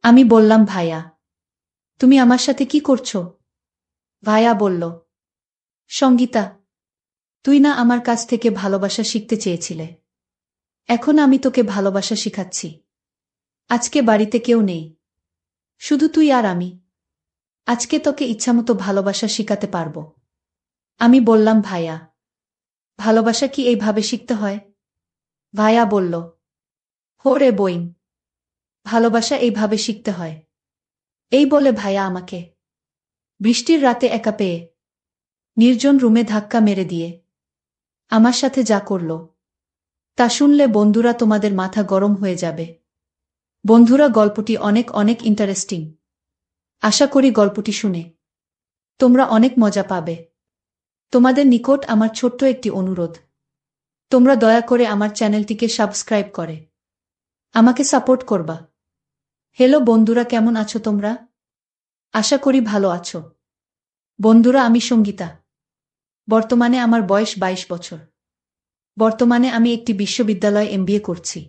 আমি বললাম, ভাইয়া, তুমি আমার সাথে কি করছো? ভাইয়া বলল, সঙ্গীতা, তুই না আমার কাছ থেকে ভালোবাসা শিখতে চেয়েছিলে? এখন আমি তোকে ভালোবাসা শিখাচ্ছি। আজকে বাড়িতে কেউ নেই, শুধু তুই আর আমি। আজকে তোকে ইচ্ছামতো ভালোবাসা শিখাতে পারবো। আমি বললাম, ভাইয়া, ভালোবাসা কি এইভাবে শিখতে হয়? ভাইয়া বলল, হোরে বইন, ভালোবাসা এইভাবে শিখতে হয়। এই বলে ভাইয়া আমাকে বৃষ্টির রাতে একা পেয়ে নির্জন রুমে ধাক্কা মেরে দিয়ে আমার সাথে যা করল, তা শুনলে বন্ধুরা তোমাদের মাথা গরম হয়ে যাবে। বন্ধুরা, গল্পটি অনেক অনেক ইন্টারেস্টিং। আশা করি গল্পটি শুনে তোমরা অনেক মজা পাবে। তোমাদের নিকট আমার ছোট্ট একটি অনুরোধ, তোমরা দয়া করে আমার চ্যানেলটিকে সাবস্ক্রাইব করে আমাকে সাপোর্ট করবা। হ্যালো বন্ধুরা, কেমন আছো তোমরা? আশা করি ভালো আছো। বন্ধুরা, আমি সঙ্গীতা। বর্তমানে আমার বয়স 22 বছর। বর্তমানে আমি একটি বিশ্ববিদ্যালয়ে এমবিএ করছি।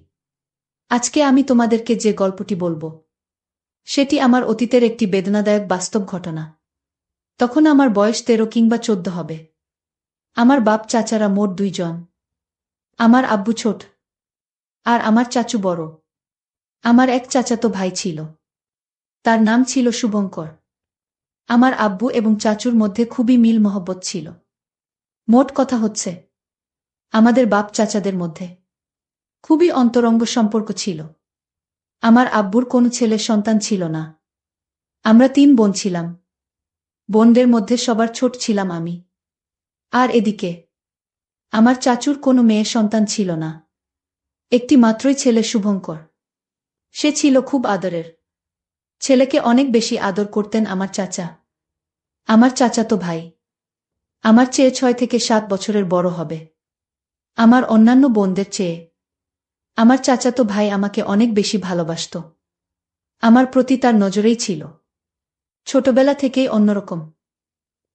আজকে আমি তোমাদেরকে যে গল্পটি বলবো, সেটি আমার অতীতের একটি বেদনাদায়ক বাস্তব ঘটনা। তখন আমার বয়স 13 কিংবা 14 হবে। আমার বাপ চাচারা মোট 2 জন। আমার আব্বু ছোট, আর আমার চাচু বড়। আমার এক চাচাতো ভাই ছিল, তার নাম ছিল শুভঙ্কর। আমার আব্বু এবং চাচুর মধ্যে খুবই মিল মহব্বত ছিল। মোট কথা হচ্ছে, আমাদের বাপ চাচাদের মধ্যে খুবই অন্তরঙ্গ সম্পর্ক ছিল। আমার আব্বুর কোনো ছেলে সন্তান ছিল না। আমরা 3 বোন ছিলাম। বোনদের মধ্যে সবার ছোট ছিলাম আমি। আর এদিকে আমার চাচুর কোনো মেয়ে সন্তান ছিল না। একটি মাত্রই ছেলে শুভঙ্কর। সে ছিল খুব আদরের। ছেলেকে অনেক বেশি আদর করতেন আমার চাচা। আমার চাচাতো ভাই আমার চেয়ে 6 থেকে 7 বছরের বড় হবে। আমার অন্যান্য বোনদের চেয়ে আমার চাচাতো ভাই আমাকে অনেক বেশি ভালোবাসত। আমার প্রতি তার নজরেই ছিল ছোটবেলা থেকেই অন্যরকম।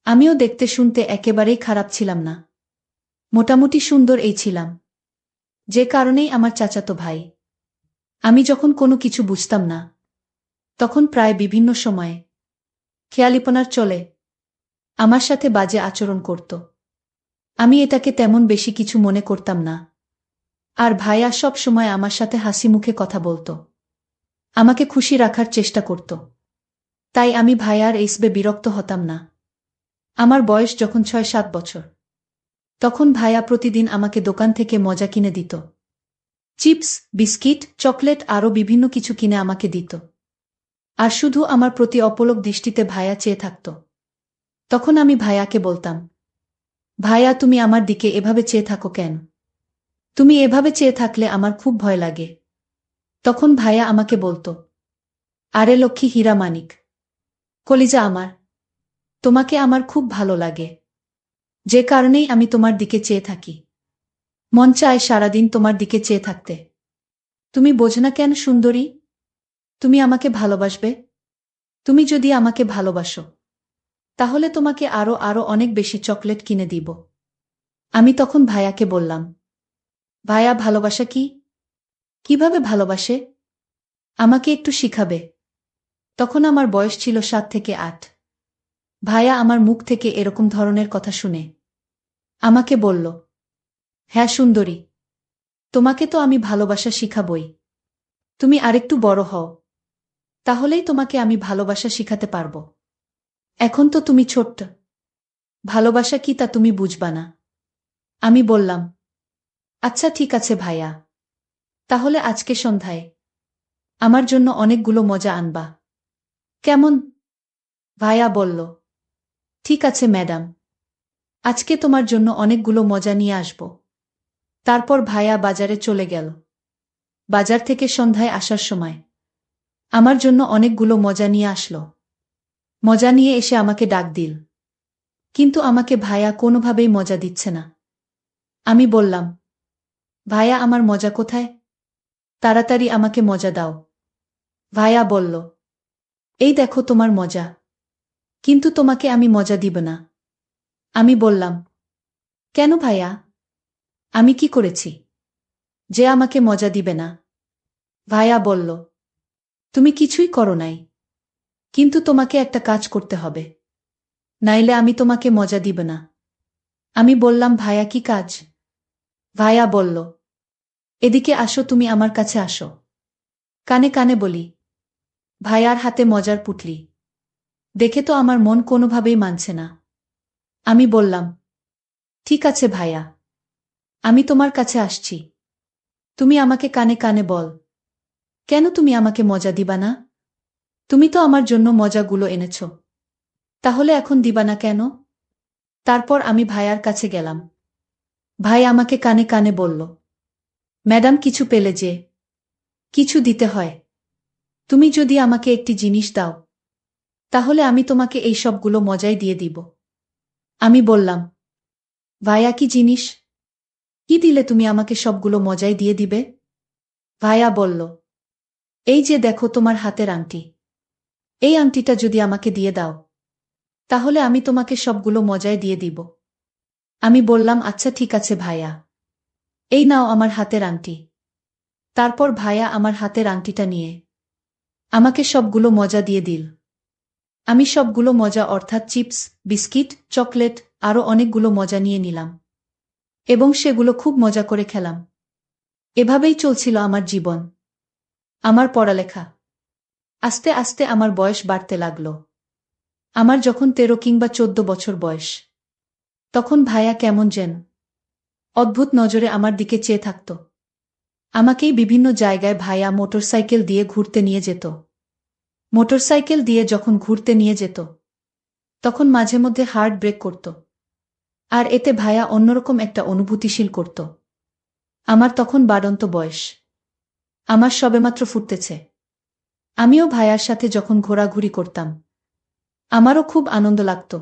আমিও দেখতে শুনতে একেবারেই খারাপ ছিলাম না, মোটামুটি সুন্দর এই ছিলাম। যে কারণেই আমার চাচাতো ভাই, আমি যখন কোনো কিছু বুঝতাম না, তখন প্রায় বিভিন্ন সময়ে খেয়ালিপনার চলে আমার সাথে বাজে আচরণ করত। আমি এটাকে তেমন বেশি কিছু মনে করতাম না। আর ভাইয়া সব সময় আমার সাথে হাসি মুখে কথা বলতো, আমাকে খুশি রাখার চেষ্টা করত। তাই আমি ভাইয়ার এইসবে বিরক্ত হতাম না। আমার বয়স যখন 6-7 বছর, তখন ভাইয়া প্রতিদিন আমাকে দোকান থেকে মজা কিনে দিত। চিপস, বিস্কিট, চকলেট আরও বিভিন্ন কিছু কিনে আমাকে দিত। আর শুধু আমার প্রতি অপলক দৃষ্টিতে ভাইয়া চেয়ে থাকত। তখন আমি ভাইয়াকে বলতাম, ভাইয়া, তুমি আমার দিকে এভাবে চেয়ে থাকো কেন? তুমি এভাবে চেয়ে থাকলে আমার খুব ভয় লাগে। তখন ভাইয়া আমাকে বলতো, আরে লক্ষ্মী হীরা মানিক, কলিজা আমার, তোমাকে আমার খুব ভালো লাগে। যে কারণেই আমি তোমার দিকে চেয়ে থাকি। মন চায় সারাদিন তোমার দিকে চেয়ে থাকতে। তুমি বোঝো না কেন সুন্দরী? তুমি আমাকে ভালোবাসবে। তুমি যদি আমাকে ভালোবাসো, তাহলে তোমাকে আরো আরো অনেক বেশি চকলেট কিনে দিব। আমি তখন ভাইয়াকে বললাম, ভাইয়া, ভালোবাসা কি? কিভাবে ভালোবাসে? আমাকে একটু শিখাবে। তখন আমার বয়স ছিল 7 থেকে 8। ভাইয়া আমার মুখ থেকে এরকম ধরনের কথা শুনে আমাকে বলল, হ্যাঁ সুন্দরী, তোমাকে তো আমি ভালোবাসা শিখাবই। তুমি আরেকটু বড় হও, তাহলেই তোমাকে আমি ভালোবাসা শিখাতে পারব। এখন তো তুমি ছোট্ট, ভালোবাসা কি তা তুমি বুঝবা না। আমি বললাম, আচ্ছা ঠিক আছে ভাইয়া, তাহলে আজকে সন্ধ্যায় আমার জন্য অনেকগুলো মজা আনবা, কেমন? ভাইয়া বলল, ঠিক আছে ম্যাডাম, আজকে তোমার জন্য অনেকগুলো মজা নিয়ে আসব। তারপর ভাইয়া বাজারে চলে গেল। বাজার থেকে সন্ধ্যায় আসার সময় আমার জন্য অনেকগুলো মজা নিয়ে আসলো। মজা নিয়ে এসে আমাকে ডাক দিল, কিন্তু আমাকে ভাইয়া কোনোভাবেই মজা দিচ্ছে না। আমি বললাম, ভাইয়া, আমার মজা কোথায়? তাড়াতাড়ি আমাকে মজা দাও। ভাইয়া বলল, এই দেখো তোমার মজা, কিন্তু তোমাকে আমি মজা দিব না। আমি বললাম, কেন ভাইয়া? আমি কি করেছি যে আমাকে মজা দিবে না? ভাইয়া বলল, তুমি কিছুই করো নাই। কিন্তু তোমাকে একটা কাজ করতে হবে, নাইলে আমি তোমাকে মজা দিব না। আমি বললাম, ভাইয়া কি কাজ? ভাইয়া বলল, এদিকে আসো, তুমি আমার কাছে আসো। কানে কানে বলি। ভাইয়ার হাতে মজার পুটলি দেখে তো আমার মন কোনোভাবেই মানছে না। আমি বললাম, ঠিক আছে ভাইয়া, আমি তোমার কাছে আসছি। তুমি আমাকে কানে কানে বল, কেন তুমি আমাকে মজা দিবা না? তুমি তো আমার জন্য মজাগুলো এনেছ, তাহলে এখন দিবা না কেন? তারপর আমি ভাইয়ার কাছে গেলাম। ভাই আমাকে কানে কানে বলল, ম্যাডাম, কিছু পেলে যে কিছু দিতে হয়। তুমি যদি আমাকে একটি জিনিস দাও, তাহলে আমি তোমাকে এই সবগুলো মজাই দিয়ে দিব। আমি বললাম, ভাইয়া কি জিনিস? কি দিলে তুমি আমাকে সবগুলো মজাই দিয়ে দিবে? ভাইয়া বলল, এই যে দেখো তোমার হাতের আংটি, এই আংটিটা যদি আমাকে দিয়ে দাও, তাহলে আমি তোমাকে সবগুলো মজাই দিয়ে দিব। আমি বললাম, আচ্ছা ঠিক আছে ভাইয়া, এই নাও আমার হাতের আংটি। তারপর ভাইয়া আমার হাতের আংটিটা নিয়ে আমাকে সবগুলো মজা দিয়ে দিল। আমি সবগুলো মজা অর্থাৎ চিপস, বিস্কিট, চকলেট আরও অনেকগুলো মজা নিয়ে নিলাম এবং সেগুলো খুব মজা করে খেলাম। এভাবেই চলছিল আমার জীবন, আমার পড়ালেখা। আস্তে আস্তে আমার বয়স বাড়তে লাগল। আমার যখন 13 কিংবা 14 বছর বয়স, তখন ভাইয়া কেমন যেন অদ্ভুত নজরে আমার দিকে চেয়ে থাকত। আমাকেই বিভিন্ন জায়গায় ভাইয়া মোটরসাইকেল দিয়ে ঘুরতে নিয়ে যেত। মোটরসাইকেল দিয়ে যখন ঘুরতে নিয়ে যেত, তখন মাঝে মধ্যে হার্ট ব্রেক করত, আর এতে ভাইয়া অন্যরকম একটা অনুভূতিশীল করত। আমার তখন বাড়ন্ত বয়স, আমার সবেমাত্র ফুটতেছে। আমিও ভাইয়ার সাথে যখন ঘোরাঘুরি করতাম, আমারও খুব আনন্দ লাগত,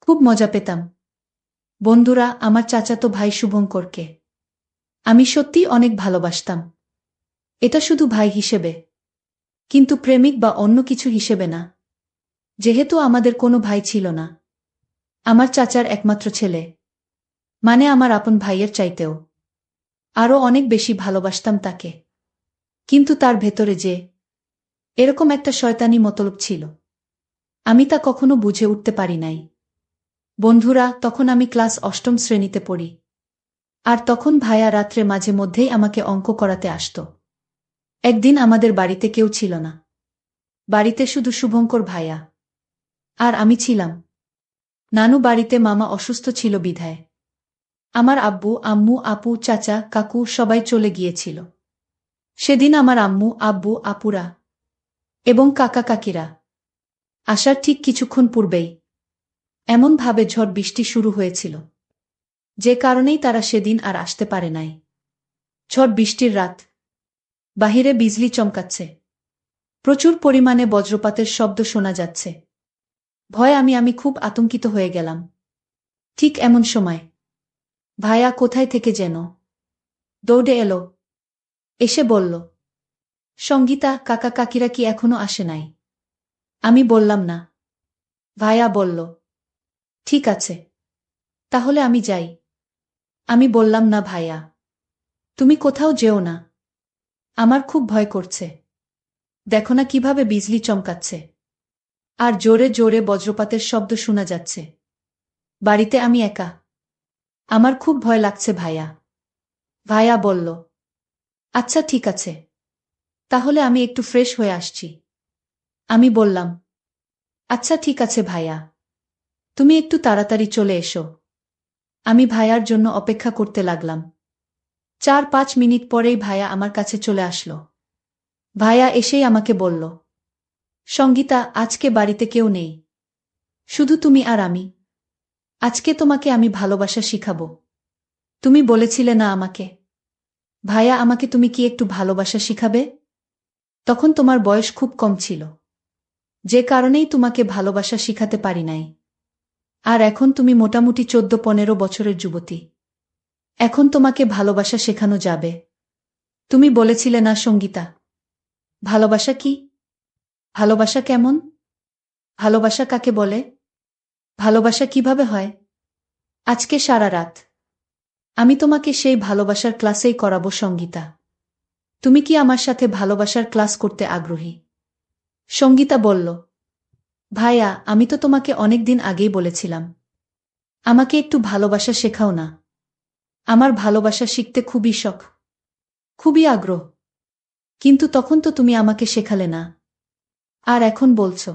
খুব মজা পেতাম। বন্ধুরা, আমার চাচাতো ভাই শুভঙ্করকে আমি সত্যিই অনেক ভালোবাসতাম। এটা শুধু ভাই হিসেবে, কিন্তু প্রেমিক বা অন্য কিছু হিসেবে না। যেহেতু আমাদের কোনো ভাই ছিল না, আমার চাচার একমাত্র ছেলে, মানে আমার আপন ভাইয়ের চাইতেও আরও অনেক বেশি ভালোবাসতাম তাকে। কিন্তু তার ভেতরে যে এরকম একটা শয়তানি মতলব ছিল, আমি তা কখনো বুঝে উঠতে পারি নাই। বন্ধুরা, তখন আমি ক্লাস 8ম শ্রেণীতে পড়ি। আর তখন ভাইয়া রাত্রে মাঝে মধ্যেই আমাকে অঙ্ক করাতে আসত। একদিন আমাদের বাড়িতে কেউ ছিল না, বাড়িতে শুধু শুভঙ্কর ভাইয়া আর আমি ছিলাম। নানু বাড়িতে, মামা অসুস্থ ছিল বিধায় আমার আব্বু, আম্মু, আপু, চাচা, কাকু সবাই চলে গিয়েছিল। সেদিন আমার আম্মু, আব্বু, আপুরা এবং কাকা কাকিরা আসার ঠিক কিছুক্ষণ পূর্বেই এমনভাবে ঝড় বৃষ্টি শুরু হয়েছিল, যে কারণেই তারা সেদিন আর আসতে পারে নাই। ঝড় বৃষ্টির রাত, বাহিরে বিজলি চমকাচ্ছে, প্রচুর পরিমাণে বজ্রপাতের শব্দ শোনা যাচ্ছে। ভয়ে আমি খুব আতঙ্কিত হয়ে গেলাম। ঠিক এমন সময় ভাইয়া কোথায় থেকে যেন দৌড়ে এলো, এসে বলল, সঙ্গীতা, কাকা কাকিরা কি এখনো আসে নাই? আমি বললাম না। ভাইয়া বলল, ঠিক আছে, তাহলে আমি যাই। আমি বললাম, না ভাইয়া, তুমি কোথাও যেও না, আমার খুব ভয় করছে। দেখো না কিভাবে বিজলি চমকাচ্ছে, আর জোরে জোরে বজ্রপাতের শব্দ শোনা যাচ্ছে। বাড়িতে আমি একা, আমার খুব ভয় লাগছে ভাইয়া। ভাইয়া বলল, আচ্ছা ঠিক আছে, তাহলে আমি একটু ফ্রেশ হয়ে আসছি। আমি বললাম, আচ্ছা ঠিক আছে ভাইয়া, তুমি একটু তাড়াতাড়ি চলে এসো। আমি ভাইয়ার জন্য অপেক্ষা করতে লাগলাম। 4-5 মিনিট পরেই ভাইয়া আমার কাছে চলে আসলো। ভাইয়া এসেই আমাকে বলল, সঙ্গীতা, আজকে বাড়িতে কেউ নেই, শুধু তুমি আর আমি। আজকে তোমাকে আমি ভালোবাসা শিখাবো। তুমি বলেছিলে না আমাকে, ভাইয়া, আমাকে তুমি কি একটু ভালোবাসা শিখাবে? তখন তোমার বয়স খুব কম ছিল, যে কারণেই তোমাকে ভালোবাসা শিখাতে পারি নাই। আর এখন তুমি মোটামুটি 14-15 বছরের যুবতী। এখন তোমাকে ভালোবাসা শেখানো যাবে। তুমি বলেছিলে না সঙ্গীতা, ভালোবাসা কি? ভালোবাসা কেমন? ভালোবাসা কাকে বলে? ভালোবাসা কিভাবে হয়? আজকে সারা রাত আমি তোমাকে সেই ভালোবাসার ক্লাসেই করাবো সঙ্গীতা। তুমি কি আমার সাথে ভালোবাসার ক্লাস করতে আগ্রহী? সঙ্গীতা বলল, ভাইয়া, আমি তো তোমাকে অনেক দিন আগেই বলেছিলাম আমাকে একটু ভালোবাসা শেখাও না। আমার ভালোবাসা শিখতে খুবই শখ, খুবই আগ্রহ। কিন্তু তখন তো তুমি আমাকে শেখালে না, আর এখন বলছো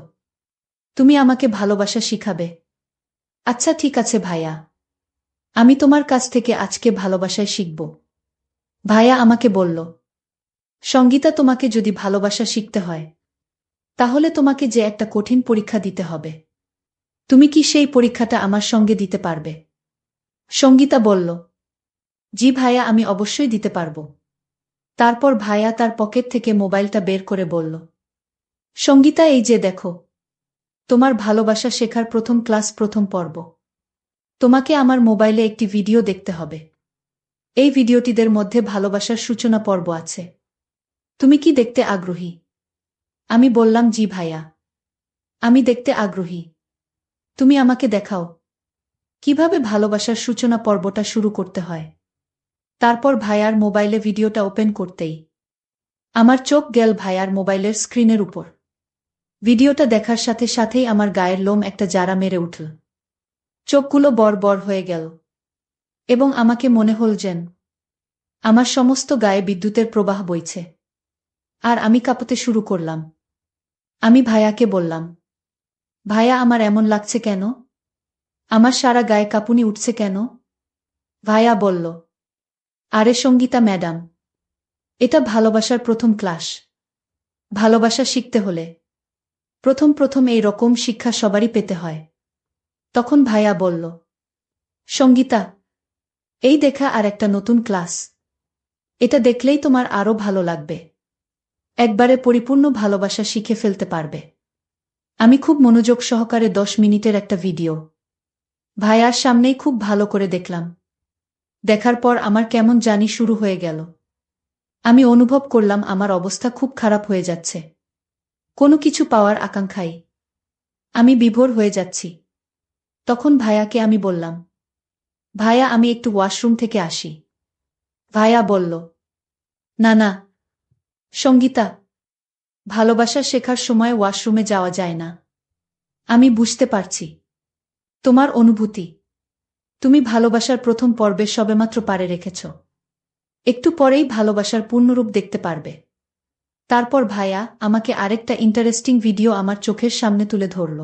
তুমি আমাকে ভালোবাসা শিখাবে। আচ্ছা ঠিক আছে ভাইয়া, আমি তোমার কাছ থেকে আজকে ভালোবাসায় শিখব। ভাইয়া আমাকে বলল, সঙ্গীতা, তোমাকে যদি ভালোবাসা শিখতে হয় তাহলে তোমাকে যে একটা কঠিন পরীক্ষা দিতে হবে। তুমি কি সেই পরীক্ষাটা আমার সঙ্গে দিতে পারবে? সঙ্গীতা বলল, জি ভাইয়া, আমি অবশ্যই দিতে পারব। তারপর ভাইয়া তার পকেট থেকে মোবাইলটা বের করে বলল, সঙ্গীতা, এই যে দেখো, তোমার ভালোবাসা শেখার প্রথম ক্লাস, প্রথম পর্ব। তোমাকে আমার মোবাইলে একটি ভিডিও দেখতে হবে। এই ভিডিওটিদের মধ্যে ভালোবাসার সূচনা পর্ব আছে। তুমি কি দেখতে আগ্রহী? আমি বললাম, জি ভাইয়া, আমি দেখতে আগ্রহী। তুমি আমাকে দেখাও কিভাবে ভালোবাসার সূচনা পর্বটা শুরু করতে হয়। তারপর ভাইয়ার মোবাইলে ভিডিওটা ওপেন করতেই আমার চোখ গেল ভাইয়ার মোবাইলের স্ক্রিনের উপর। ভিডিওটা দেখার সাথে সাথেই আমার গায়ের লোম একটা জারা মেরে উঠল। চোখগুলো বড় বড় হয়ে গেল এবং আমাকে মনে হল যেন আমার সমস্ত গায়ে বিদ্যুতের প্রবাহ বইছে। আর আমি কাঁপতে শুরু করলাম। আমি ভাইয়াকে বললাম, ভাইয়া, আমার এমন লাগছে কেন? আমার সারা গায়ে কাঁপুনি উঠছে কেন? ভাইয়া বলল, আরে সঙ্গীতা ম্যাডাম, এটা ভালোবাসার প্রথম ক্লাস। ভালোবাসা শিখতে হলে প্রথম প্রথম এই রকম শিক্ষা সবারই পেতে হয়। তখন ভাইয়া বলল, সঙ্গীতা, এই দেখা আর একটা নতুন ক্লাস। এটা দেখলেই তোমার আরো ভালো লাগবে। একবারে পরিপূর্ণ ভালোবাসা শিখে ফেলতে পারবে। আমি খুব মনোযোগ সহকারে 10 মিনিটের একটা ভিডিও ভাইয়ার সামনেই খুব ভালো করে দেখলাম। দেখার পর আমার কেমন জানি শুরু হয়ে গেল। আমি অনুভব করলাম আমার অবস্থা খুব খারাপ হয়ে যাচ্ছে। কোনো কিছু পাওয়ার আকাঙ্ক্ষায় আমি বিভোর হয়ে যাচ্ছি। তখন ভাইয়াকে আমি বললাম, ভাইয়া, আমি একটু ওয়াশরুম থেকে আসি। ভাইয়া বলল, না না সঙ্গীতা, ভালোবাসা শেখার সময় ওয়াশরুমে যাওয়া যায় না। আমি বুঝতে পারছি তোমার অনুভূতি। তুমি ভালোবাসার প্রথম পর্বে সবেমাত্র পারে রেখেছ। একটু পরেই ভালোবাসার পূর্ণরূপ দেখতে পারবে। তারপর ভাইয়া আমাকে আরেকটা ইন্টারেস্টিং ভিডিও আমার চোখের সামনে তুলে ধরল।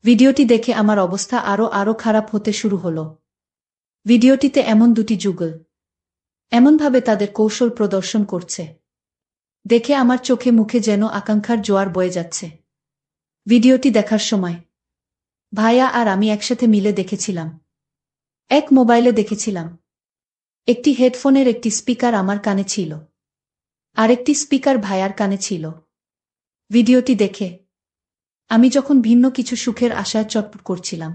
ভিডিওটি দেখে আমার অবস্থা আরো খারাপ হতে শুরু হলো। ভিডিওটিতে এমন দুটি যুগল এমনভাবে তাদের কৌশল প্রদর্শন করছে, দেখে আমার চোখে মুখে যেন আকাঙ্ক্ষার জোয়ার বয়ে যাচ্ছে। ভিডিওটি দেখার সময় ভাইয়া আর আমি একসাথে মিলে দেখেছিলাম। এক মোবাইলে দেখেছিলাম। একটি হেডফোনের একটি স্পিকার আমার কানে ছিল, আরেকটি স্পিকার ভাইয়ার কানে ছিল। ভিডিওটি দেখে আমি যখন ভিন্ন কিছু সুখের আশায় চটপট করছিলাম,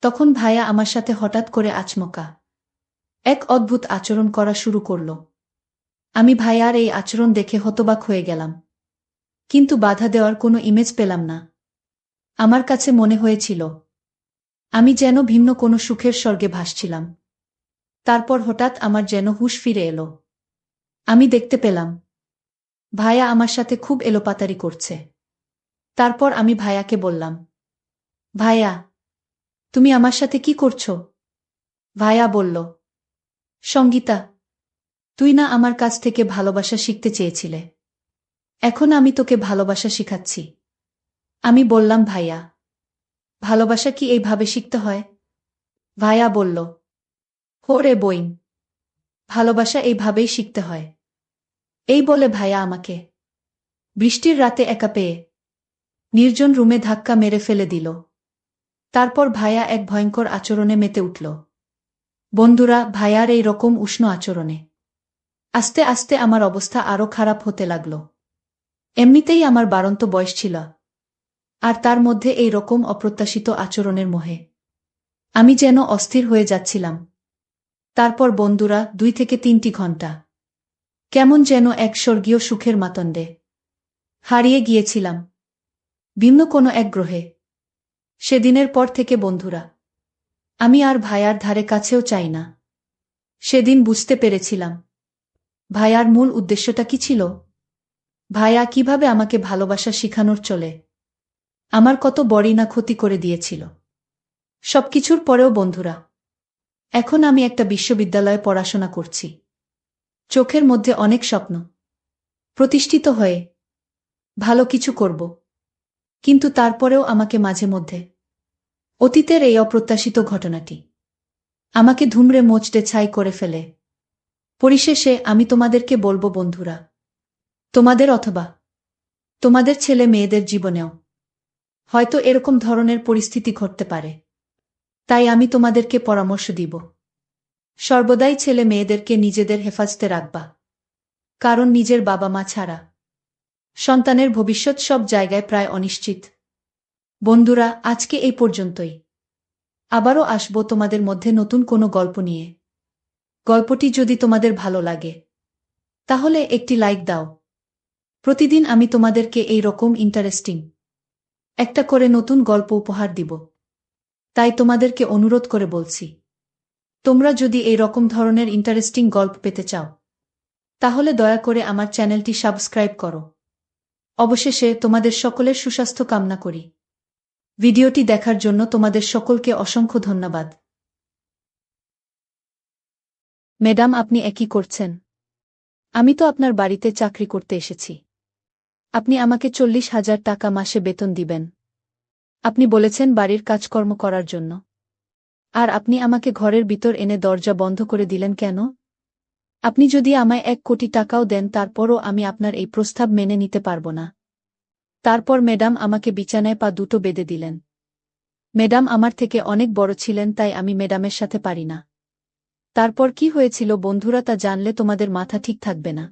তখন ভাইয়া আমার সাথে হঠাৎ করে আচমকা এক অদ্ভুত আচরণ করা শুরু করল। আমি ভাইয়ার এই আচরণ দেখে হতবাক হয়ে গেলাম, কিন্তু বাধা দেওয়ার কোনো ইমেজ পেলাম না। আমার কাছে মনে হয়েছিল আমি যেন ভিন্ন কোনো সুখের স্বর্গে ভাসছিলাম। তারপর হঠাৎ আমার যেন হুঁশ ফিরে এলো। আমি দেখতে পেলাম ভাইয়া আমার সাথে খুব এলোপাতাড়ি করছে। তারপর আমি ভাইয়াকে বললাম, ভাইয়া, তুমি আমার সাথে কি করছো? ভাইয়া বলল, সঙ্গীতা, তুই না আমার কাছ থেকে ভালোবাসা শিখতে চেয়েছিলে, এখন আমি তোকে ভালোবাসা শিখাচ্ছি। আমি বললাম, ভাইয়া, ভালোবাসা কি এইভাবে শিখতে হয়? ভাইয়া বলল, হোরে বইন, ভালোবাসা এইভাবেই শিখতে হয়। এই বলে ভাইয়া আমাকে বৃষ্টির রাতে একা পেয়ে নির্জন রুমে ধাক্কা মেরে ফেলে দিল। তারপর ভাইয়া এক ভয়ঙ্কর আচরণে মেতে উঠল। বন্ধুরা, ভাইয়ার এই রকম উষ্ণ আচরণে আস্তে আস্তে আমার অবস্থা আরো খারাপ হতে লাগল। এমনিতেই আমার বাড়ন্ত বয়স ছিল, আর তার মধ্যে এই রকম অপ্রত্যাশিত আচরণের মোহে আমি যেন অস্থির হয়ে যাচ্ছিলাম। তারপর বন্ধুরা, 2 থেকে 3টি ঘন্টা কেমন যেন এক স্বর্গীয় সুখের মাতণ্ডে হারিয়ে গিয়েছিলাম, ভিন্ন কোনো এক গ্রহে। সেদিনের পর থেকে বন্ধুরা, আমি আর ভাইয়ার ধারে কাছেও চাই না। সেদিন বুঝতে পেরেছিলাম ভাইয়ার মূল উদ্দেশ্যটা কি ছিল? ভাইয়া কিভাবে আমাকে ভালোবাসা শিখানোর চলে আমার কত বড়ই না ক্ষতি করে দিয়েছিল। সবকিছুর পরেও বন্ধুরা, এখন আমি একটা বিশ্ববিদ্যালয়ে পড়াশোনা করছি। চোখের মধ্যে অনেক স্বপ্ন, প্রতিষ্ঠিত হয়ে ভালো কিছু করব। কিন্তু তারপরেও আমাকে মাঝে মধ্যে অতীতের এই অপ্রত্যাশিত ঘটনাটি আমাকে ধুমড়ে মোচড়ে ছাই করে ফেলে। পরিশেষে আমি তোমাদেরকে বলবো বন্ধুরা, তোমাদের অথবা তোমাদের ছেলে মেয়েদের জীবনেও হয়তো এরকম ধরনের পরিস্থিতি ঘটতে পারে। তাই আমি তোমাদেরকে পরামর্শ দিব, সর্বদাই ছেলে মেয়েদেরকে নিজেদের হেফাজতে রাখবা। কারণ নিজের বাবা মা ছাড়া সন্তানের ভবিষ্যৎ সব জায়গায় প্রায় অনিশ্চিত। বন্ধুরা, আজকে এই পর্যন্তই। আবারও আসবো তোমাদের মধ্যে নতুন কোনো গল্প নিয়ে। গল্পটি যদি তোমাদের ভালো লাগে তাহলে একটি লাইক দাও। প্রতিদিন আমি তোমাদেরকে এই রকম ইন্টারেস্টিং একটা করে নতুন গল্প উপহার দিব। তাই তোমাদেরকে অনুরোধ করে বলছি, তোমরা যদি এই রকম ধরনের ইন্টারেস্টিং গল্প পেতে চাও তাহলে দয়া করে আমার চ্যানেলটি সাবস্ক্রাইব করো। অবশেষে তোমাদের সকলের সুস্বাস্থ্য কামনা করি। ভিডিওটি দেখার জন্য তোমাদের সকলকে অসংখ্য ধন্যবাদ। ম্যাডাম, আপনি একই করছেন? আমি তো আপনার বাড়িতে চাকরি করতে এসেছি। আপনি আমাকে 40,000 টাকা মাসে বেতন দিবেন। আপনি বলেছেন বাড়ির কাজকর্ম করার জন্য। আর আপনি আমাকে ঘরের ভিতর এনে দরজা বন্ধ করে দিলেন কেন? আপনি যদি আমায় 1 কোটি টাকাও দেন তারপরও আমি আপনার এই প্রস্তাব মেনে নিতে পারব না। তারপর ম্যাডাম আমাকে বিছানায় পা দুটো বেঁধে দিলেন। ম্যাডাম আমার থেকে অনেক বড় ছিলেন, তাই আমি ম্যাডামের সাথে পারি না। তারপর কি হয়েছিল বন্ধুরা তা জানলে তোমাদের মাথা ঠিক থাকবে না।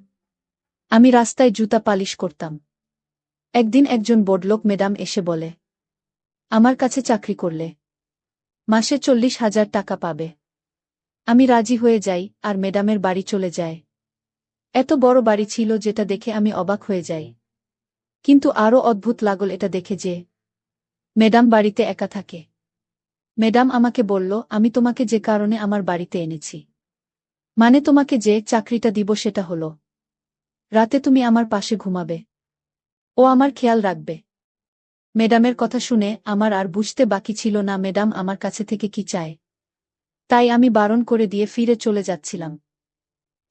আমি রাস্তায় জুতা পালিশ করতাম। একদিন একজন বড়লোক ম্যাডাম এসে বলে, আমার কাছে চাকরি করলে মাসে 40,000 টাকা পাবে। আমি রাজি হয়ে যাই আর ম্যাডামের বাড়ি চলে যায়। এত বড় বাড়ি ছিল যেটা দেখে আমি অবাক হয়ে যাই। কিন্তু আরও অদ্ভুত লাগল এটা দেখে যে ম্যাডাম বাড়িতে একা থাকে। ম্যাডাম আমাকে বলল, আমি তোমাকে যে কারণে আমার বাড়িতে এনেছি, মানে তোমাকে যে চাকরিটা দিব সেটা হলো রাতে তুমি আমার পাশে ঘুমাবে ও আমার খেয়াল রাখবে। ম্যাডামের কথা শুনে আমার আর বুঝতে বাকি ছিল না ম্যাডাম আমার কাছে থেকে কি চায়। তাই আমি বারণ করে দিয়ে ফিরে চলে যাচ্ছিলাম।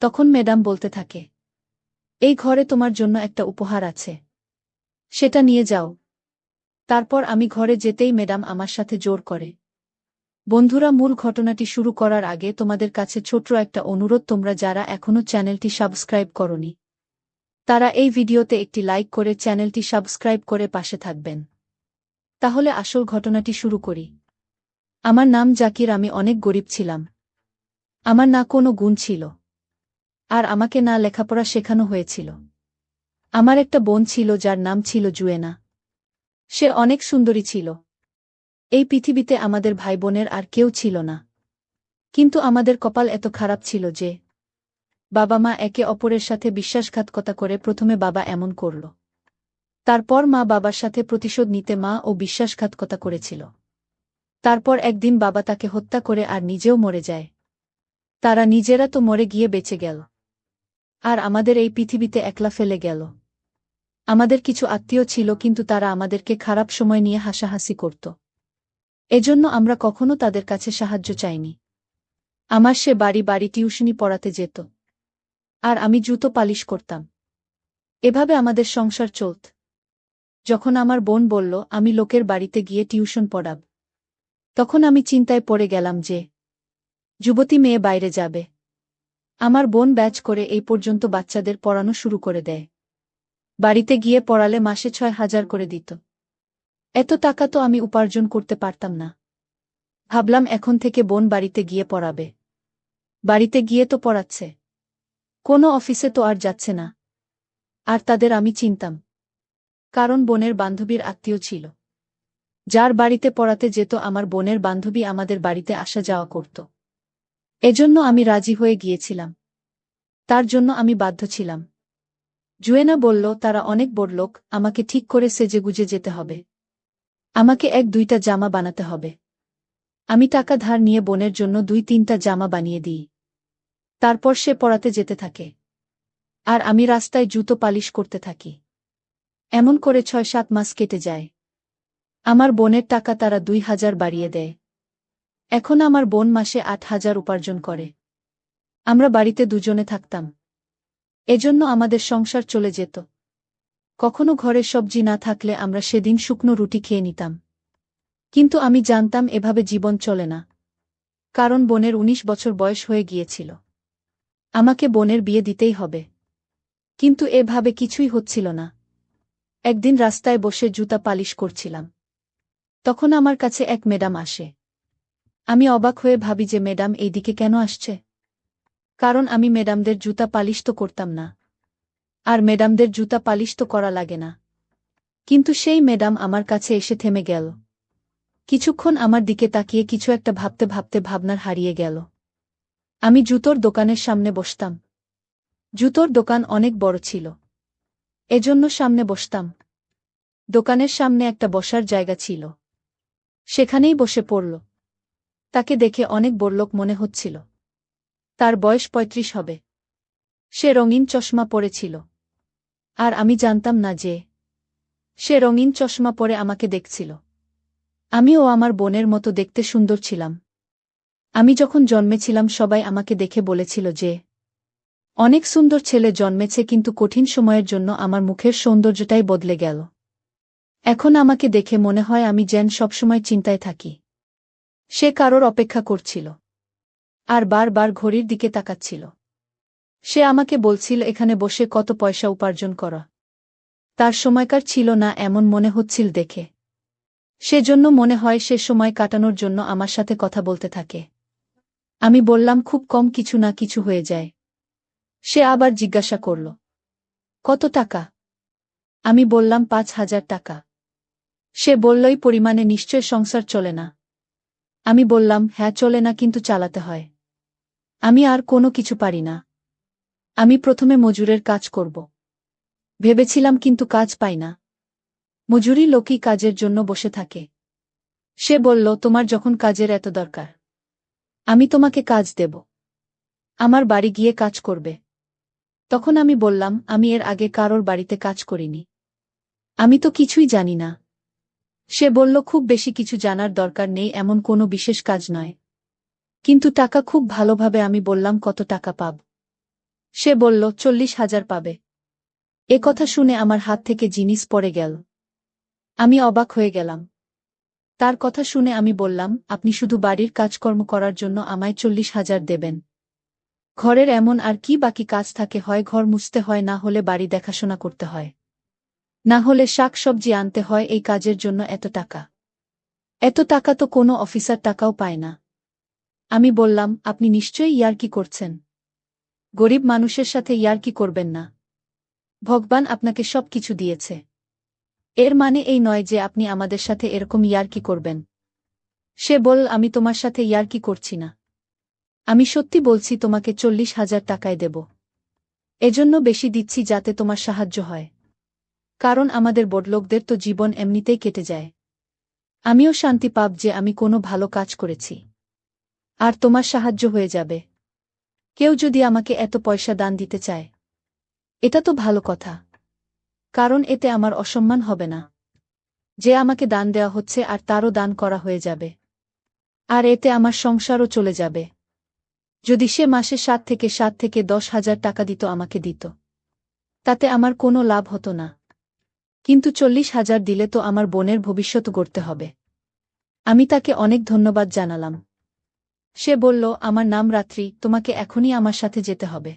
তখন ম্যাডাম বলতে থাকে, এই ঘরে তোমার জন্য একটা উপহার আছে, সেটা নিয়ে যাও। তারপর আমি ঘরে যেতেই ম্যাডাম আমার সাথে জোর করে। বন্ধুরা, মূল ঘটনাটি শুরু করার আগে তোমাদের কাছে ছোট্ট একটা অনুরোধ, তোমরা যারা এখনো চ্যানেলটি সাবস্ক্রাইব করনি তারা এই ভিডিওতে একটি লাইক করে চ্যানেলটি সাবস্ক্রাইব করে পাশে থাকবেন। তাহলে আসল ঘটনাটি শুরু করি। আমার নাম জাকির। আমি অনেক গরিব ছিলাম। আমার না কোনো গুণ ছিল, আর আমাকে না লেখাপড়া শেখানো হয়েছিল। আমার একটা বোন ছিল যার নাম ছিল জুয়েনা। সে অনেক সুন্দরী ছিল। এই পৃথিবীতে আমাদের ভাই বোনের আর কেউ ছিল না। কিন্তু আমাদের কপাল এত খারাপ ছিল যে বাবা মা একে অপরের সাথে বিশ্বাসঘাতকতা করে। প্রথমে বাবা এমন করল, তারপর মা বাবার সাথে প্রতিশোধ নিতে মা ও বিশ্বাসঘাতকতা করেছিল। তারপর একদিন বাবা তাকে হত্যা করে আর নিজেও মরে যায়। তারা নিজেরা তো মরে গিয়ে বেঁচে গেল, আর আমাদের এই পৃথিবীতে একলা ফেলে গেল। আমাদের কিছু আত্মীয় ছিল, কিন্তু তারা আমাদেরকে খারাপ সময় নিয়ে হাসাহাসি করত। এজন্য আমরা কখনো তাদের কাছে সাহায্য চাইনি। আমার সে বাড়ি বাড়ি টিউশনি পড়াতে যেত, আর আমি জুতো পালিশ করতাম। এভাবে আমাদের সংসার চলত। যখন আমার বোন বলল আমি লোকের বাড়িতে গিয়ে টিউশন পড়াব, তখন আমি চিন্তায় পড়ে গেলাম যে যুবতী মেয়ে বাইরে যাবে। আমার বোন ব্যাচ করে এই পর্যন্ত বাচ্চাদের পড়ানো শুরু করে দেয়। বাড়িতে গিয়ে পড়ালে মাসে 6,000 করে দিত। এত টাকা তো আমি উপার্জন করতে পারতাম না। ভাবলাম এখন থেকে বোন বাড়িতে গিয়ে পড়াবে। বাড়িতে গিয়ে তো পড়াচ্ছে, কোনো অফিসে তো আর যাচ্ছে না। আর তাদের আমি চিনতাম, কারণ বোনের বান্ধবীর আত্মীয় ছিল। যার বাড়িতে পড়াতে যেত আমার বোনের বান্ধবী আমাদের বাড়িতে আসা যাওয়া করত। এজন্য আমি রাজি হয়ে গিয়েছিলাম। তার জন্য আমি বাধ্য ছিলাম। জুয়েনা বলল তারা অনেক বড়লোক, আমাকে ঠিক করে সেজেগুজে যেতে হবে। আমাকে 1-2টা জামা বানাতে হবে। আমি টাকা ধার নিয়ে বোনের জন্য 2-3টা জামা বানিয়ে দিই। তারপর সে পড়াতে যেতে থাকে। আর আমি রাস্তায় জুতো পালিশ করতে থাকি। এমন করে ৬-৭ মাস কেটে যায়। আমার বোনের টাকা তারা ২,০০০ বাড়িয়ে দেয়। এখন আমার বোন মাসে ৮,০০০ উপার্জন করে। আমরা বাড়িতে দুজনে থাকতাম। এজন্য আমাদের সংসার চলে যেত। কখনো ঘরে সবজি না থাকলে আমরা সেদিন শুকনো রুটি খেয়ে নিতাম। কিন্তু আমি জানতাম এভাবে জীবন চলে না। কারণ বোনের ১৯ বছর বয়স হয়ে গিয়েছিল। আমাকে বোনের বিয়ে দিতেই হবে। কিন্তু এভাবে কিছুই হচ্ছিল না। একদিন রাস্তায় বসে জুতা পালিশ করছিলাম। তখন আমার কাছে এক ম্যাডাম আসে। আমি অবাক হয়ে ভাবি যে ম্যাডাম এইদিকে কেন আসছে? কারণ আমি ম্যাডামদের জুতা পালিশ তো করতাম না। আর ম্যাডামদের জুতা পালিশ তো করা লাগে না। কিন্তু সেই ম্যাডাম আমার কাছে এসে থেমে গেল। কিছুক্ষণ আমার দিকে তাকিয়ে কিছু একটা ভাবতে ভাবতে ভাবনার হারিয়ে গেল। আমি জুতোর দোকানের সামনে বসতাম। জুতোর দোকান অনেক বড় ছিল। এজন্য সামনে বসতাম। দোকানের সামনে একটা বসার জায়গা ছিল। সেখানেই বসে পড়ল। তাকে দেখে অনেক বড়লোক মনে হচ্ছিল। তার বয়স ৩৫ হবে। সে রঙিন চশমা পরেছিল। আর আমি জানতাম না যে সে রঙিন চশমা পরে আমাকে দেখছিল। আমিও আমার বোনের মতো দেখতে সুন্দর ছিলাম। আমি যখন জন্মেছিলাম সবাই আমাকে দেখে বলেছিল যে অনেক সুন্দর ছেলে জন্মেছে, কিন্তু কঠিন সময়ের জন্য আমার মুখের সৌন্দর্যটাই বদলে গেল। এখন আমাকে দেখে মনে হয় আমি যেন সবসময় চিন্তায় থাকি। সে কারোর অপেক্ষা করছিল। আর বারবার ঘড়ির দিকে তাকাচ্ছিল। সে আমাকে বলছিল এখানে বসে কত পয়সা উপার্জন করা। তার সময়কার ছিল না এমন মনে হচ্ছিল দেখে। সেজন্য মনে হয় সে সময় কাটানোর জন্য আমার সাথে কথা বলতে থাকে। আমি বললাম খুব কম, কিছু না কিছু হয়ে যায়। সে আবার জিজ্ঞাসা করল, কত টাকা? আমি বললাম ৫,০০০ টাকা। সে বলল এই পরিমাণে নিশ্চয় সংসার চলে না। আমি বললাম হ্যাঁ চলে না, কিন্তু চালাতে হয়। আমি আর কোনো কিছু পারি না। আমি প্রথমে মজুরের কাজ করব ভেবেছিলাম, কিন্তু কাজ পাই না। মজুরি লোকই কাজের জন্য বসে থাকে। সে বলল তোমার যখন কাজের এত দরকার, আমি তোমাকে কাজ দেব। আমার বাড়ি গিয়ে কাজ করবে। তখন আমি বললাম আমি এর আগে কারোর বাড়িতে কাজ করিনি। আমি তো কিছুই জানি না। সে বলল খুব বেশি কিছু জানার দরকার নেই, এমন কোনো বিশেষ কাজ নয়। কিন্তু টাকা খুব ভালোভাবে। আমি বললাম কত টাকা পাব? সে বলল ৪০,০০০ পাবে। এ কথা শুনে আমার হাত থেকে জিনিস পড়ে গেল। আমি অবাক হয়ে গেলাম। তার কথা শুনে আমি বললাম আপনি শুধু বাড়ির কাজকর্ম করার জন্য আমায় ৪০,০০০ দেবেন? ঘরের এমন আর কি বাকি কাজ থাকে? হয় ঘর মুছতে হয়, না হলে বাড়ি দেখাশোনা করতে হয়, না হলে শাক সবজি আনতে হয়। এই কাজের জন্য এত টাকা? এত টাকা তো কোনো অফিসার টাকাও পায় না। আমি বললাম আপনি নিশ্চয়ই ইয়ার্কি করছেন। গরিব মানুষের সাথে ইয়ার্কি করবেন না। ভগবান আপনাকে সব কিছু দিয়েছে। এর মানে এই নয় যে আপনি আমাদের সাথে এরকম ইয়ার্কি করবেন। সে বলল আমি তোমার সাথে ইয়ার্কি করছি না। আমি সত্যি বলছি, তোমাকে ৪০,০০০ টাকায় দেব। এজন্য বেশি দিচ্ছি যাতে তোমার সাহায্য হয়। কারণ আমাদের বড়লোকদের তো জীবন এমনিতেই কেটে যায়। আমিও শান্তি পাব যে আমি কোনো ভালো কাজ করেছি। আর তোমার সাহায্য হয়ে যাবে। কেউ যদি আমাকে এত পয়সা দান দিতে চায়, এটা তো ভালো কথা। কারণ এতে আমার অসম্মান হবে না। যে আমাকে দান দেওয়া হচ্ছে আর তারও দান করা হয়ে যাবে। আর এতে আমার সংসারও চলে যাবে। যদি সে মাসে ৭ থেকে ১০,০০০ টাকা আমাকে দিত, তাতে আমার কোনো লাভ হতো না। কিন্তু ৪০,০০০ দিলে তো আমার বোনের ভবিষ্যৎ গড়তে হবে। আমি তাকে অনেক ধন্যবাদ জানালাম। সে বলল আমার নাম রাত্রি, তোমাকে এখনই আমার সাথে যেতে হবে।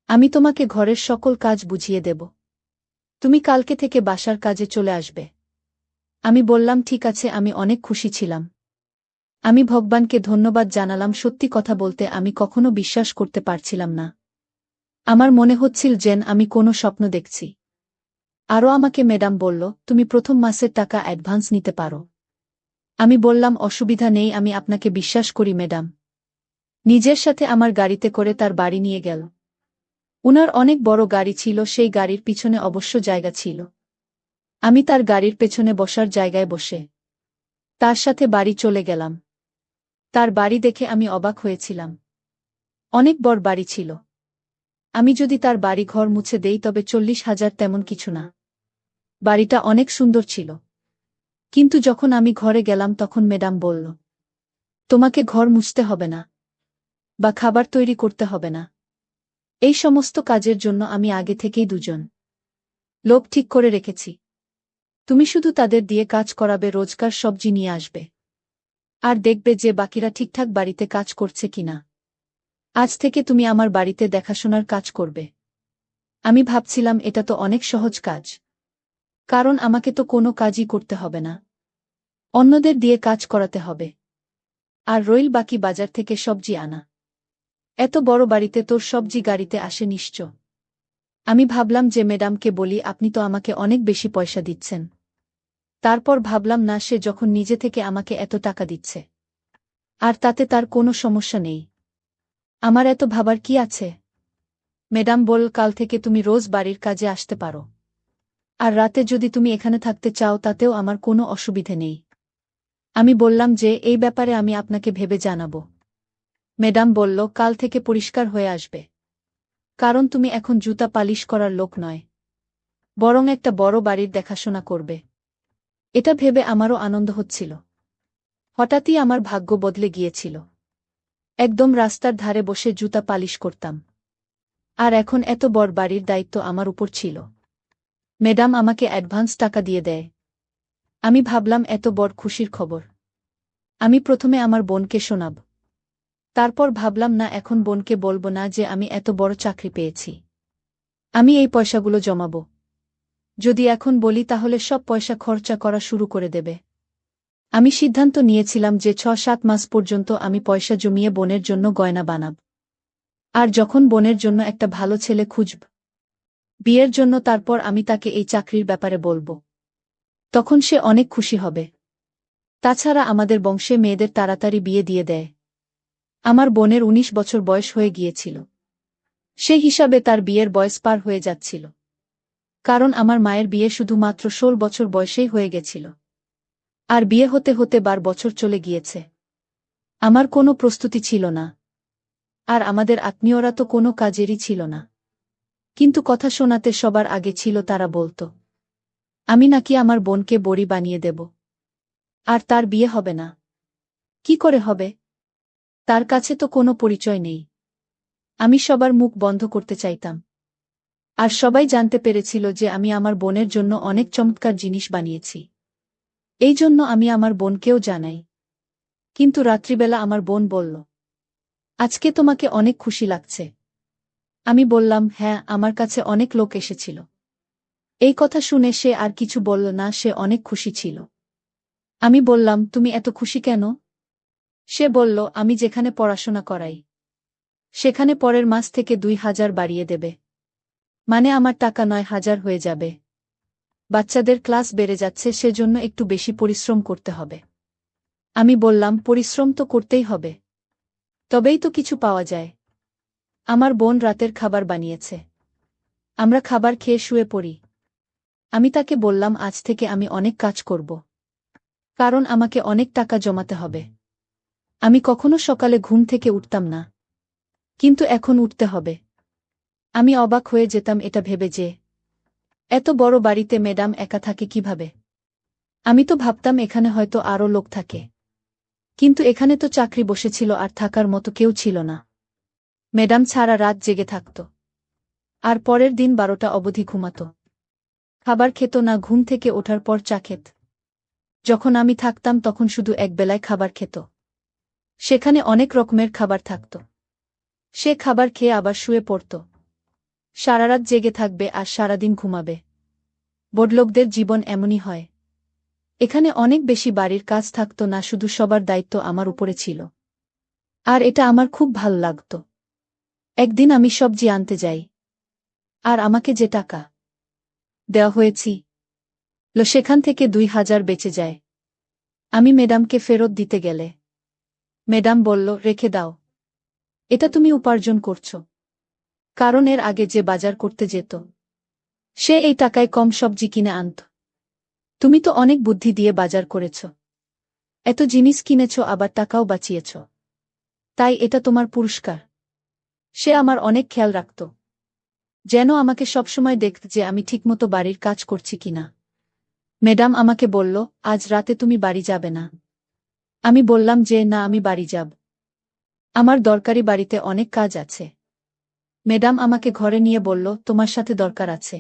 আমি তোমাকে ঘরের সকল কাজ বুঝিয়ে দেব। তুমি কালকে থেকে বাসার কাজে চলে আসবে। আমি বললাম ঠিক আছে। আমি অনেক খুশি ছিলাম। আমি ভগবানকে ধন্যবাদ জানালাম। সত্যি কথা বলতে আমি কখনো বিশ্বাস করতে পারছিলাম না। আমার মনে হচ্ছিল যেন আমি কোনো স্বপ্ন দেখছি। আরও আমাকে ম্যাডাম বলল তুমি প্রথম মাসের টাকা অ্যাডভান্স নিতে পারো। আমি বললাম অসুবিধা নেই, আমি আপনাকে বিশ্বাস করি ম্যাডাম। নিজের সাথে আমার গাড়িতে করে তার বাড়ি নিয়ে গেল। উনার অনেক বড় গাড়ি ছিল, সেই গাড়ির পিছনে অবশ্য জায়গা ছিল। আমি তার গাড়ির পেছনে বসার জায়গায় বসে তার সাথে বাড়ি চলে গেলাম। তার বাড়ি দেখে আমি অবাক হয়েছিলাম। অনেক বড় বাড়ি ছিল। আমি যদি তার বাড়ি ঘর মুছে দেই তবে 40,000 তেমন কিছু না। বাড়িটা অনেক সুন্দর ছিল। কিন্তু যখন আমি ঘরে গেলাম তখন ম্যাডাম বলল, তোমাকে ঘর মুছতে হবে না, বা খাবার তৈরি করতে হবে না। এই সমস্ত কাজের জন্য আমি আগে থেকেই দুজন লোক ঠিক করে রেখেছি। তুমি শুধু তাদের দিয়ে কাজ করাবে, রোজকার সবজি নিয়ে আসবে, আর দেখবে যে বাকিরা ঠিকঠাক বাড়িতে কাজ করছে কিনা। আজ থেকে তুমি আমার বাড়িতে দেখাশোনার কাজ করবে। আমি ভাবছিলাম এটা তো অনেক সহজ কাজ, কারণ আমাকে তো কোনো কাজই করতে হবে না, অন্যদের দিয়ে কাজ করাতে হবে, আর রইল বাকি বাজার থেকে সবজি আনা। এত বড় বাড়িতে তোর সবজি গাড়িতে আসে নিশ্চয়। আমি ভাবলাম যে ম্যাডামকে বলি, আপনি তো আমাকে অনেক বেশি পয়সা দিচ্ছেন। তারপর ভাবলাম না, সে যখন নিজে থেকে আমাকে এত টাকা দিচ্ছে, আর তাতে তার কোনো সমস্যা নেই, আমার এত ভাবার কি আছে। ম্যাডাম বল, কাল থেকে তুমি রোজ বাড়ির কাজে আসতে পারো, আর রাতে যদি তুমি এখানে থাকতে চাও তাতেও আমার কোনো অসুবিধে নেই। আমি বললাম যে এই ব্যাপারে আমি আপনাকে ভেবে জানাব। ম্যাডাম বলল, কাল থেকে পরিষ্কার হয়ে আসবে, কারণ তুমি এখন জুতা পালিশ করার লোক নয়, বরং একটা বড় বাড়ির দেখাশোনা করবে। এটা ভেবে আমারও আনন্দ হচ্ছিল। হঠাৎই আমার ভাগ্য বদলে গিয়েছিল। একদম রাস্তার ধারে বসে জুতা পালিশ করতাম, আর এখন এত বড় বাড়ির দায়িত্ব আমার উপর ছিল। ম্যাডাম আমাকে অ্যাডভান্স টাকা দিয়ে দেয়। আমি ভাবলাম এত বড় খুশির খবর আমি প্রথমে আমার বোনকে শোনাব। তারপর ভাবলাম না, এখন বোনকে বলবো না যে আমি এত বড় চাকরি পেয়েছি। আমি এই পয়সাগুলো জমাব। যদি এখন বলি তাহলে সব পয়সা খরচা করা শুরু করে দেবে। আমি সিদ্ধান্ত নিয়েছিলাম যে 6-7 মাস পর্যন্ত আমি পয়সা জমিয়ে বোনের জন্য গয়না বানাব, আর যখন বোনের জন্য একটা ভালো ছেলে খুঁজব বিয়ের জন্য, তারপর আমি তাকে এই চাকরির ব্যাপারে বলবো। তখন সে অনেক খুশি হবে। তাছাড়া আমাদের বংশে মেয়েদের তাড়াতাড়ি বিয়ে দিয়ে দেয়। আমার বোনের 19 বছর বয়স হয়ে গিয়েছিল। সেই হিসাবে তার বিয়ের বয়স পার হয়ে যাচ্ছিল, কারণ আমার মায়ের বিয়ে শুধুমাত্র 16 বছর বয়সেই হয়ে গেছিল, আর বিয়ে হতে হতে 12 বছর চলে গিয়েছে। আমার কোনো প্রস্তুতি ছিল না, আর আমাদের আত্মীয়রা তো কোনো কাজেরই ছিল না। কিন্তু কথা শোনাতে সবার আগে ছিল, তারা বলতো আমি নাকি আমার বোনকে বড়ি বানিয়ে দেব, আর তার বিয়ে হবে না। কি করে হবে? তার কাছে তো কোনো পরিচয় নেই। আমি সবার মুখ বন্ধ করতে চাইতাম, আর সবাই জানতে পেরেছিল যে আমি আমার বোনের জন্য অনেক চমৎকার জিনিস বানিয়েছি। এই জন্য আমি আমার বোনকেও জানাই। কিন্তু রাত্রিবেলা আমার বোন বলল, আজকে তোমাকে অনেক খুশি লাগছে। আমি বললাম, হ্যাঁ, আমার কাছে অনেক লোক এসেছিল। এই কথা শুনে সে আর কিছু বলল না, সে অনেক খুশি ছিল। আমি বললাম, তুমি এত খুশি কেন? সে বলল, আমি যেখানে পড়াশোনা করাই সেখানে পরের মাস থেকে 2,000 বাড়িয়ে দেবে, মানে আমার টাকা 9,000 হয়ে যাবে। বাচ্চাদের ক্লাস বেড়ে যাচ্ছে, সেজন্য একটু বেশি পরিশ্রম করতে হবে। আমি বললাম, পরিশ্রম তো করতেই হবে, তবেই তো কিছু পাওয়া যায়। আমার বোন রাতের খাবার বানিয়েছে, আমরা খাবার খেয়ে শুয়ে পড়ি। আমি তাকে বললাম, আজ থেকে আমি অনেক কাজ করব, কারণ আমাকে অনেক টাকা জমাতে হবে। আমি কখনো সকালে ঘুম থেকে উঠতাম না, কিন্তু এখন উঠতে হবে। আমি অবাক হয়ে যেতাম এটা ভেবে যে এত বড় বাড়িতে ম্যাডাম একা থাকে কিভাবে। আমি তো ভাবতাম এখানে হয়তো আরও লোক থাকে, কিন্তু এখানে তো চাকরি বসেছিল আর থাকার মতো কেউ ছিল না। ম্যাডাম সারা রাত জেগে থাকত, আর পরের দিন 12টা অবধি ঘুমাত। খাবার খেত না, ঘুম থেকে ওঠার পর চা খেত। যখন আমি থাকতাম তখন শুধু একবেলায় খাবার খেত। সেখানে অনেক রকমের খাবার থাকত। সে খাবার খেয়ে আবার শুয়ে পড়ত। সারারাত জেগে থাকবে আর সারাদিন ঘুমাবে। বড়লোকদের জীবন এমনই হয়। এখানে অনেক বেশি বাড়ির কাজ থাকত না, শুধু সবার দায়িত্ব আমার উপরে ছিল, আর এটা আমার খুব ভালো লাগত। একদিন আমি সবজি আনতে যাই, আর আমাকে যে টাকা দেওয়া হয়েছিল সেখান থেকে 2,000 বেঁচে যায়। আমি ম্যাডামকে ফেরত দিতে গেলে ম্যাডাম বলল, রেখে দাও, এটা তুমি উপার্জন করছো। কারণ এর আগে যে বাজার করতে যেত সে এই টাকায় কম সবজি কিনে আনত। তুমি তো অনেক বুদ্ধি দিয়ে বাজার করেছ, এত জিনিস কিনেছ, আবার টাকাও বাঁচিয়েছ, তাই এটা তোমার পুরস্কার। সে আমার অনেক খেয়াল রাখত। যেন আমাকে সবসময় দেখত যে আমি ঠিকমতো বাড়ির কাজ করছি কিনা। ম্যাডাম আমাকে বলল, আজ রাতে তুমি বাড়ি যাবে না। আমি বললাম যে না, আমি বাড়ি যাব। আমার দরকারি বাড়িতে অনেক কাজ আছে। ম্যাডাম আমাকে ঘরে নিয়ে বলল, তোমার সাথে দরকার আছে।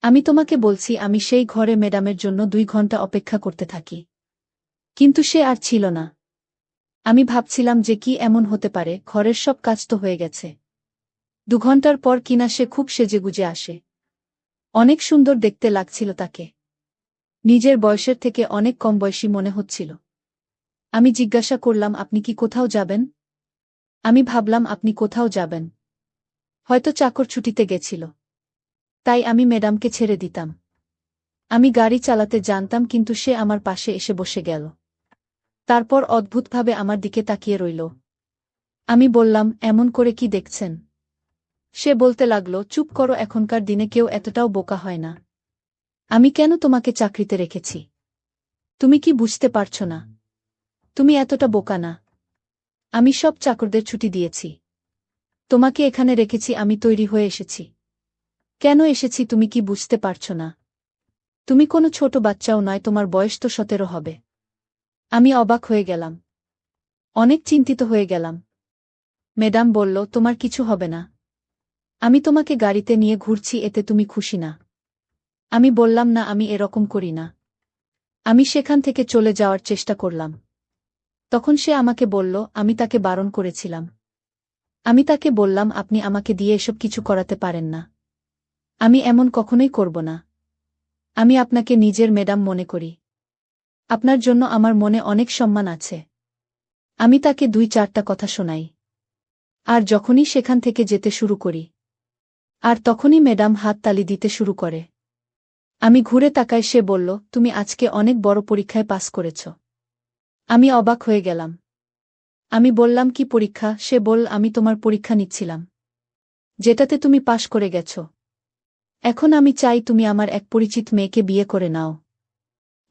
আমি তোমাকে বলছি, আমি সেই ঘরে ম্যাডামের জন্য 2 ঘন্টা অপেক্ষা করতে থাকি। কিন্তু সে আর ছিল না। আমি ভাবছিলাম যে কি এমন হতে পারে, ঘরের সব কাজ তো হয়ে গেছে। 2 ঘন্টার পর কিনা সে খুব সেজেগুজে আসে। অনেক সুন্দর দেখতে লাগছিল তাকে। নিজের বয়সের থেকে অনেক কম বয়সী মনে হচ্ছিল। আমি জিজ্ঞাসা করলাম, আপনি কি কোথাও যাবেন? আমি ভাবলাম আপনি কোথাও যাবেন। হয়তো চাকর ছুটিতে গেছিল। তাই আমি ম্যাডামকে ছেড়ে দিতাম। আমি গাড়ি চালাতে জানতাম, কিন্তু সে আমার পাশে এসে বসে গেল। তারপর অদ্ভুতভাবে আমার দিকে তাকিয়ে রইল। আমি বললাম, এমন করে কি দেখছেন? সে বলতে লাগল, চুপ করো, এখনকার দিনে কেউ এতটাও বোকা হয় না। আমি কেন তোমাকে চাকরিতে রেখেছি? তুমি কি বুঝতে পারছো না? তুমি এতটা বোকা না। আমি সব চাকরদের ছুটি দিয়েছি। তোমাকে এখানে রেখেছি, আমি তৈরি হয়ে এসেছি। কেন এসেছি তুমি কি বুঝতে পারছো না? তুমি কোনো ছোট বাচ্চাও নয়, তোমার বয়স তো 17 হবে। আমি অবাক হয়ে গেলাম। অনেক চিন্তিত হয়ে গেলাম। ম্যাডাম বলল, তোমার কিছু হবে না। আমি তোমাকে গাড়িতে নিয়ে ঘুরছি, এতে তুমি খুশি না? আমি বললাম, না, আমি এরকম করি না। আমি সেখান থেকে চলে যাওয়ার চেষ্টা করলাম। তখন সে আমাকে বলল, আমি তাকে বারণ করেছিলাম। আমি তাকে বললাম, আপনি আমাকে দিয়ে এসব কিছু করাতে পারেন না। আমি এমন কখনোই করব না। আমি আপনাকে নিজের ম্যাডাম মনে করি। আপনার জন্য আমার মনে অনেক সম্মান আছে। আমি তাকে 2-4টা কথা শোনাই। আর যখনই সেখান থেকে যেতে শুরু করি, আর তখনই ম্যাডাম হাততালি দিতে শুরু করে। আমি ঘুরে তাকাই, সে বলল, তুমি আজকে অনেক বড় পরীক্ষায় পাস করেছ। আমি অবাক হয়ে গেলাম। আমি বললাম, কি পরীক্ষা? সে বলল, আমি তোমার পরীক্ষা নিচ্ছিলাম, যেটাতে তুমি পাশ করে গেছ। এখন আমি চাই তুমি আমার এক পরিচিত মেয়েকে বিয়ে করে নাও,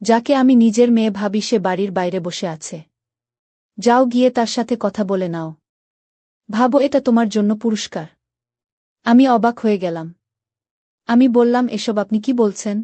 যাকে আমি নিজের মেয়ে ভাবি। সে বাড়ির বাইরে বসে আছে। যাও, গিয়ে তার সাথে কথা বলে নাও। ভাবো, এটা তোমার জন্য পুরস্কার। আমি অবাক হয়ে গেলাম। আমি বললাম, এসব আপনি কি বলছেন?